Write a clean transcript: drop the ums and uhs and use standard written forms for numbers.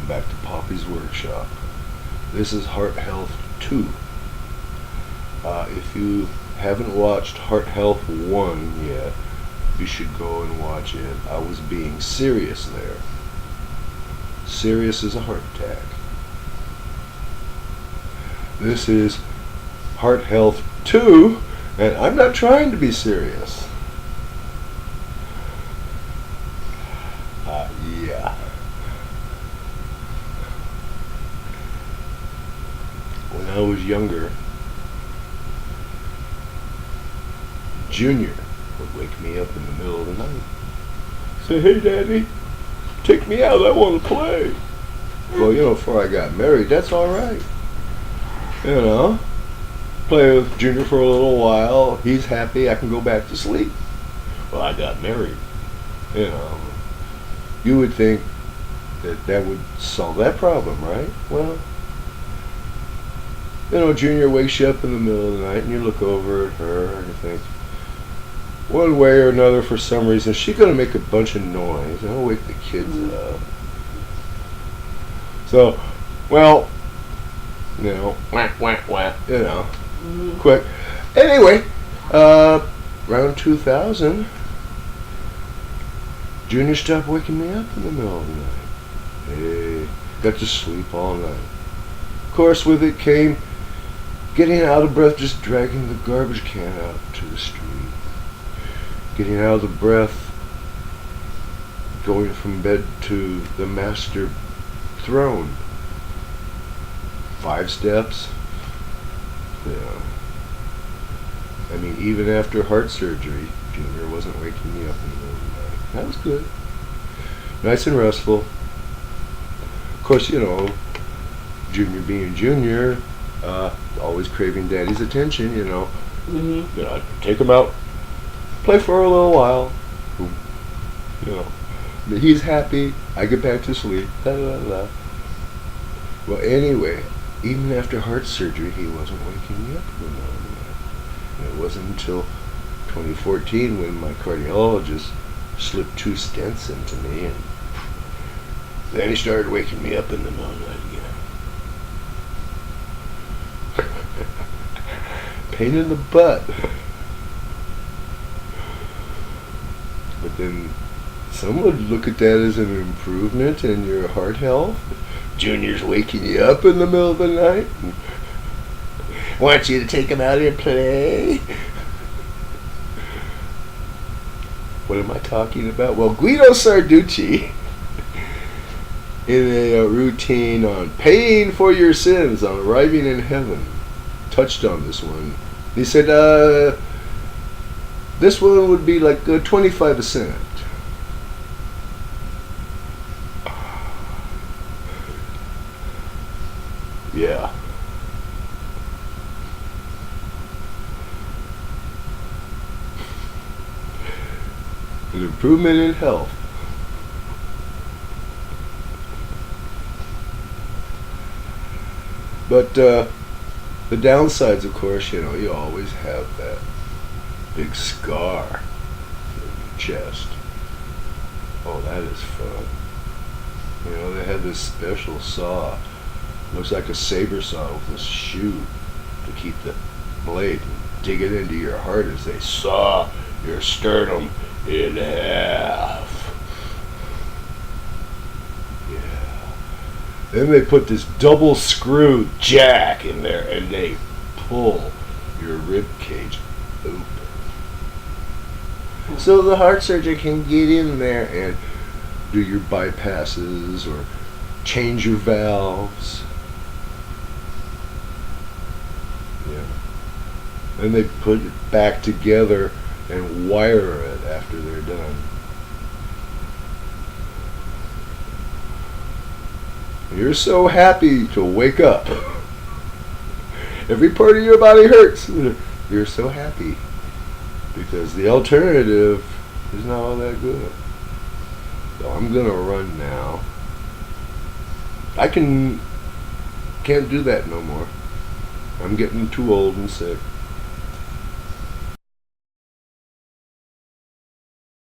Welcome back to Poppy's Workshop. This is Heart Health 2. If you haven't watched Heart Health 1 yet, you should go and watch it. I was being serious there. Serious as a heart attack. This is Heart Health 2, and I'm not trying to be serious. Yeah. When I was younger, Junior would wake me up in the middle of the night. Say, "Hey Daddy, take me out, I want to play." Well, before I got married, that's alright. Play with Junior for a little while, he's happy, I can go back to sleep. Well, I got married. You would think that would solve that problem, right? Well, Junior wakes you up in the middle of the night and you look over at her and you think, one way or another, for some reason, she's going to make a bunch of noise and I'll wake the kids up. So, well, whack, whack, whack, quick. Anyway, around 2000, Junior stopped waking me up in the middle of the night. Hey, got to sleep all night. Of course, with it came getting out of breath, just dragging the garbage can out to the street. Getting out of the breath, going from bed to the master throne. 5 steps. Even after heart surgery, Junior wasn't waking me up in the middle of the night. That was good. Nice and restful. Of course, Junior being Junior, always craving Daddy's attention, I'd take him out, play for a little while, he's happy, I get back to sleep, da da da. Well, anyway, even after heart surgery, he wasn't waking me up in the middle of the night. And it wasn't until 2014 when my cardiologist slipped 2 stents into me, and then he started waking me up in the middle of the night again. Pain in the butt. But then some would look at that as an improvement in your heart health. Junior's waking you up in the middle of the night. Want you to take him out and play. What am I talking about? Well, Guido Sarducci, in a routine on paying for your sins on arriving in heaven, touched on this one. He said, this one would be like 25 cents. Yeah. An improvement in health. But the downsides, of course, you always have that big scar in your chest. Oh, that is fun. They had this special saw. Looks like a saber saw with this shoe to keep the blade and dig it into your heart as they saw your sternum in half. Yeah. Then they put this double screw jack in there and they pull your rib cage open. So the heart surgeon can get in there and do your bypasses or change your valves. Yeah. Then they put it back together and wire it after they're done. You're so happy to wake up. Every part of your body hurts. You're so happy because the alternative is not all that good. So I'm gonna run now. I can't do that no more. I'm getting too old and sick.